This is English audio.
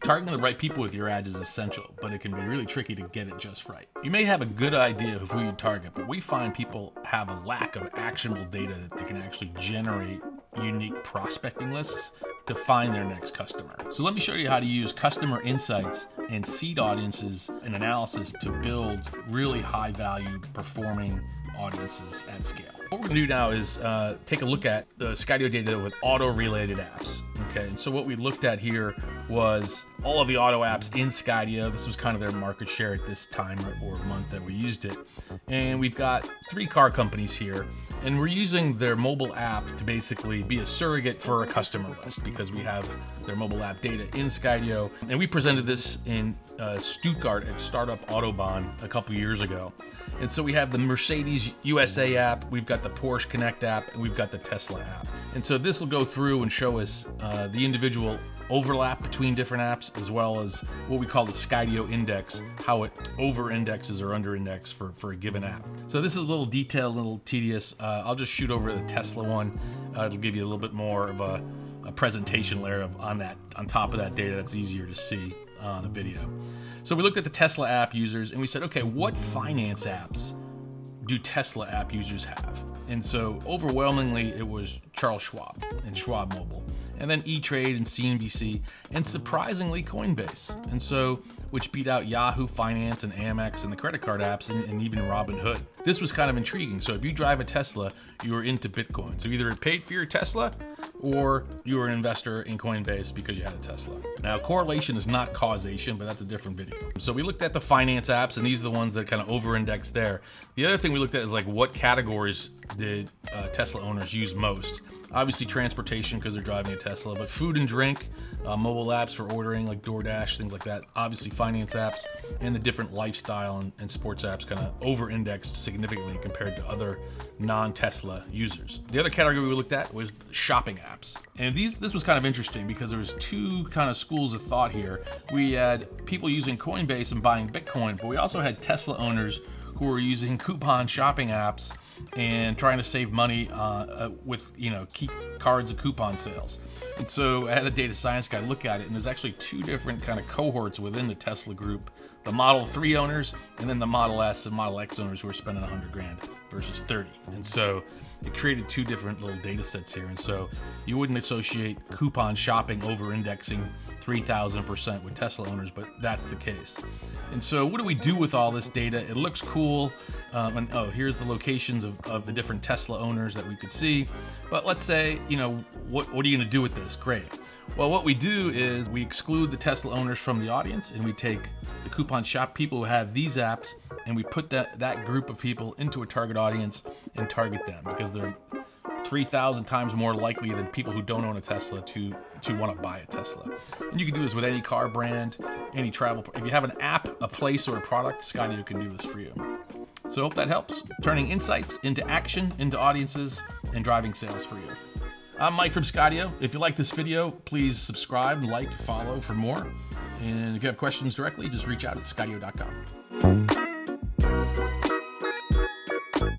Targeting the right people with your ads is essential, but it can be really tricky to get it just right. You may have a good idea of who you target, but we find people have a lack of actionable data that they can actually generate unique prospecting lists to find their next customer. So let me show you how to use customer insights and seed audiences and analysis to build really high value performing audiences at scale. What we're gonna do now is take a look at the Skydeo data with auto-related apps. Okay, and so what we looked at here was all of the auto apps in Skydeo. This was kind of their market share at this time or month that we used it. And we've got 3 car companies here, and we're using their mobile app to basically be a surrogate for a customer list because we have their mobile app data in Skydeo. And we presented this in Stuttgart at Startup Autobahn a couple years ago. And so we have the Mercedes USA app, we've got the Porsche Connect app, and we've got the Tesla app. And so this will go through and show us the individual overlap between different apps, as well as what we call the Skydeo index, how it over-indexes or under-indexes for a given app. So this is a little detailed, a little tedious. I'll just shoot over the Tesla one. It'll give you a little bit more of a presentation layer on top of that data that's easier to see on the video. So we looked at the Tesla app users and we said, okay, what finance apps do Tesla app users have? And so overwhelmingly it was Charles Schwab and Schwab Mobile, and then E-Trade and CNBC, and surprisingly Coinbase. And so, which beat out Yahoo Finance and Amex and the credit card apps and even Robinhood. This was kind of intriguing. So if you drive a Tesla, you are into Bitcoin. So either it paid for your Tesla or you were an investor in Coinbase because you had a Tesla. Now correlation is not causation, but that's a different video. So we looked at the finance apps, and these are the ones that kind of over-index there. The other thing we looked at is like what categories did Tesla owners use most? Obviously transportation because they're driving a Tesla, but food and drink, mobile apps for ordering like DoorDash, things like that. Obviously finance apps and the different lifestyle and sports apps kind of over-indexed significantly compared to other non-Tesla users. The other category we looked at was shopping apps. And this was kind of interesting because there was 2 kind of schools of thought here. We had people using Coinbase and buying Bitcoin, but we also had Tesla owners who were using coupon shopping apps and trying to save money with key cards and coupon sales. And so I had a data science guy look at it, and there's actually 2 different kind of cohorts within the Tesla group: the Model 3 owners and then the Model S and Model X owners who are spending 100 grand versus 30. And so it created 2 different little data sets here. And so you wouldn't associate coupon shopping over-indexing 3,000% with Tesla owners, but that's the case. And so what do we do with all this data? It looks cool. Here's the locations of the different Tesla owners that we could see. But let's say, what are you gonna do with this? Great. Well, what we do is we exclude the Tesla owners from the audience, and we take the coupon shop people who have these apps, and we put that group of people into a target audience and target them because they're 3,000 times more likely than people who don't own a Tesla to want to buy a Tesla. And you can do this with any car brand, any travel. If you have an app, a place, or a product, Skydeo can do this for you. So I hope that helps, turning insights into action, into audiences, and driving sales for you. I'm Mike from Skydeo. If you like this video, please subscribe, like, follow for more. And if you have questions directly, just reach out at skydeo.com.